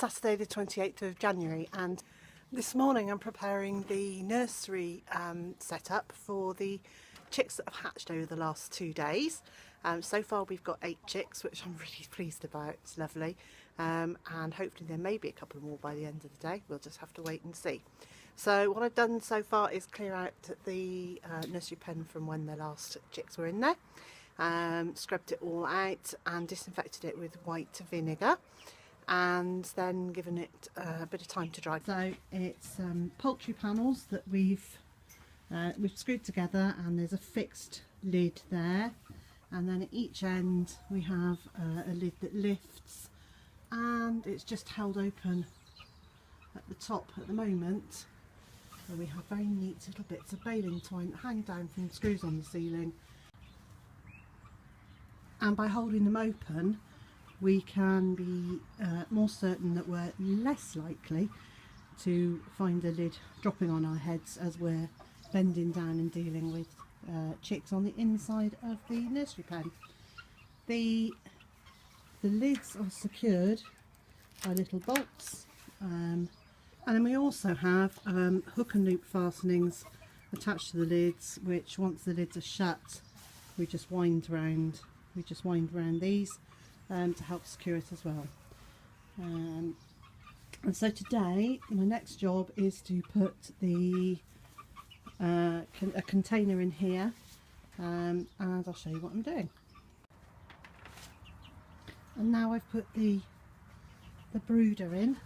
Saturday the 28th of January, and this morning I'm preparing the nursery setup for the chicks that have hatched over the last 2 days. So far we've got 8 chicks, which I'm really pleased about. It's lovely, and hopefully there may be a couple more by the end of the day. We'll just have to wait and see. So what I've done so far is clear out the nursery pen from when the last chicks were in there. Scrubbed it all out and disinfected it with white vinegar, and then given it a bit of time to dry. So it's poultry panels that we've screwed together, and there's a fixed lid there, and then at each end we have a lid that lifts, and it's just held open at the top at the moment. So we have very neat little bits of baling twine that hang down from screws on the ceiling, and by holding them open we can be more certain that we're less likely to find a lid dropping on our heads as we're bending down and dealing with chicks on the inside of the nursery pen. The lids are secured by little bolts, and then we also have hook and loop fastenings attached to the lids, which once the lids are shut we just wind around these to help secure it as well. And so today my next job is to put the a container in here, and I'll show you what I'm doing. And now I've put the brooder in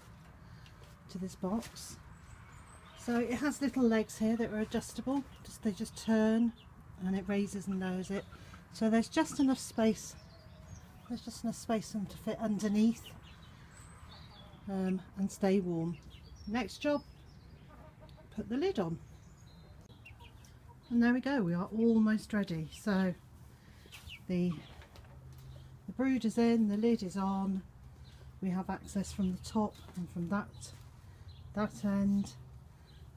to this box. So it has little legs here that are adjustable. They just turn and it raises and lowers it. So there's just enough space. There's just enough space for them to fit underneath and stay warm. Next job, put the lid on. And there we go, we are almost ready. So the brooder's in, the lid is on, we have access from the top and from that end.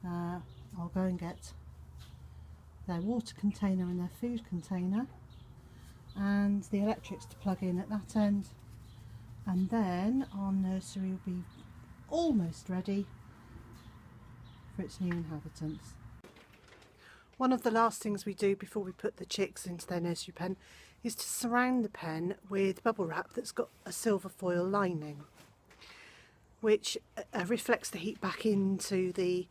I'll go and get their water container and their food container, and the electrics to plug in at that end, and then our nursery will be almost ready for its new inhabitants. One of the last things we do before we put the chicks into their nursery pen is to surround the pen with bubble wrap that's got a silver foil lining, which reflects the heat back into the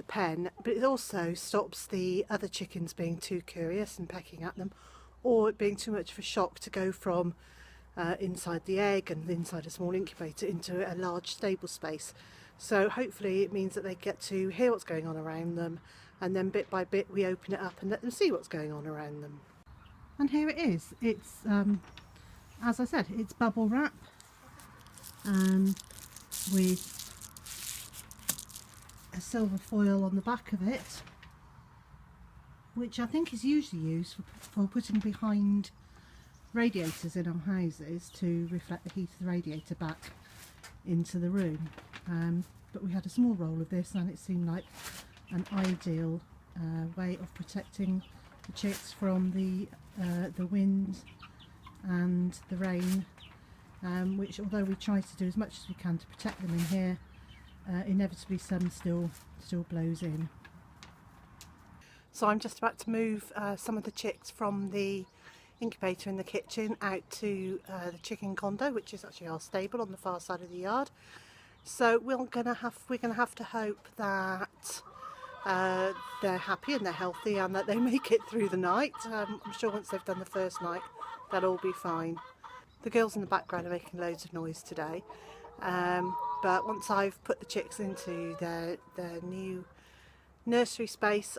pen, but it also stops the other chickens being too curious and pecking at them, or it being too much of a shock to go from inside the egg and inside a small incubator into a large stable space. So hopefully it means that they get to hear what's going on around them, and then bit by bit we open it up and let them see what's going on around them. And here it is. It's as I said, it's bubble wrap with a silver foil on the back of it, which I think is usually used for putting behind radiators in our houses to reflect the heat of the radiator back into the room. But we had a small roll of this, and it seemed like an ideal way of protecting the chicks from the wind and the rain, which, although we try to do as much as we can to protect them in here, inevitably some still blows in. So I'm just about to move some of the chicks from the incubator in the kitchen out to the chicken condo, which is actually our stable on the far side of the yard. So we're gonna have to hope that they're happy and they're healthy and that they make it through the night. I'm sure once they've done the first night they'll all be fine. The girls in the background are making loads of noise today, but once I've put the chicks into their new nursery space,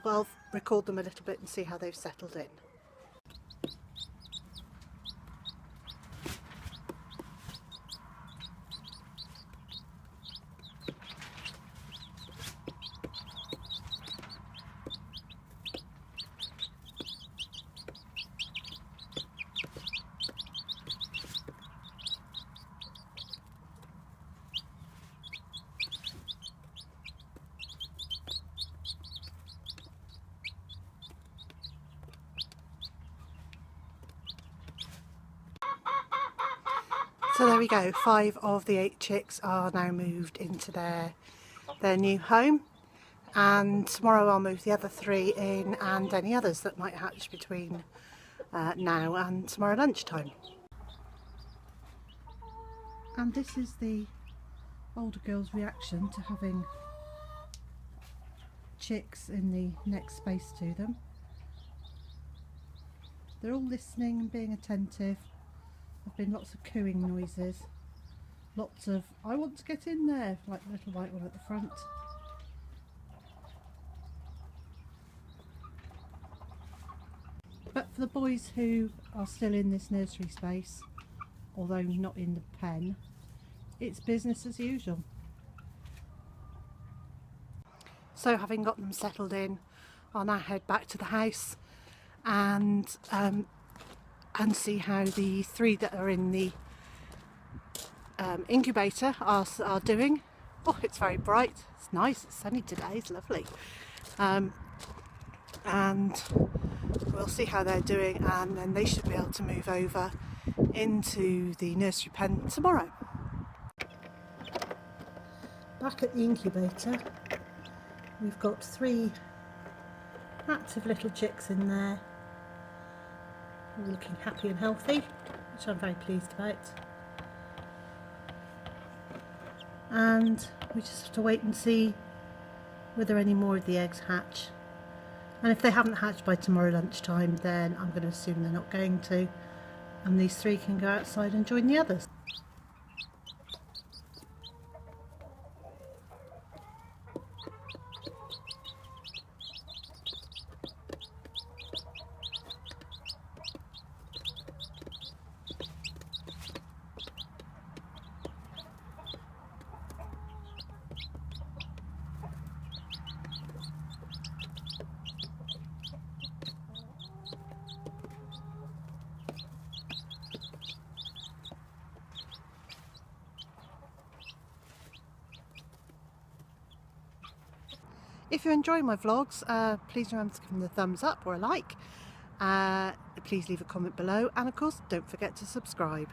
we'll record them a little bit and see how they've settled in. So there we go, 5 of the 8 chicks are now moved into their new home, and tomorrow I'll move the other 3 in and any others that might hatch between now and tomorrow lunchtime. And this is the older girl's reaction to having chicks in the next space to them. They're all listening and being attentive. There've been lots of cooing noises, lots of "I want to get in there," like the little white one at the front. But for the boys who are still in this nursery space, although not in the pen, it's business as usual. So having got them settled in, I'll now head back to the house and see how the 3 that are in the incubator are doing. Oh, it's very bright, it's nice, it's sunny today, it's lovely. And we'll see how they're doing, and then they should be able to move over into the nursery pen tomorrow. Back at the incubator, we've got 3 active little chicks in there, all looking happy and healthy, which I'm very pleased about. And we just have to wait and see whether any more of the eggs hatch. And if they haven't hatched by tomorrow lunchtime, then I'm going to assume they're not going to, and these 3 can go outside and join the others. If you're enjoying my vlogs, please remember to give them a thumbs up or a like. Please leave a comment below, and of course don't forget to subscribe.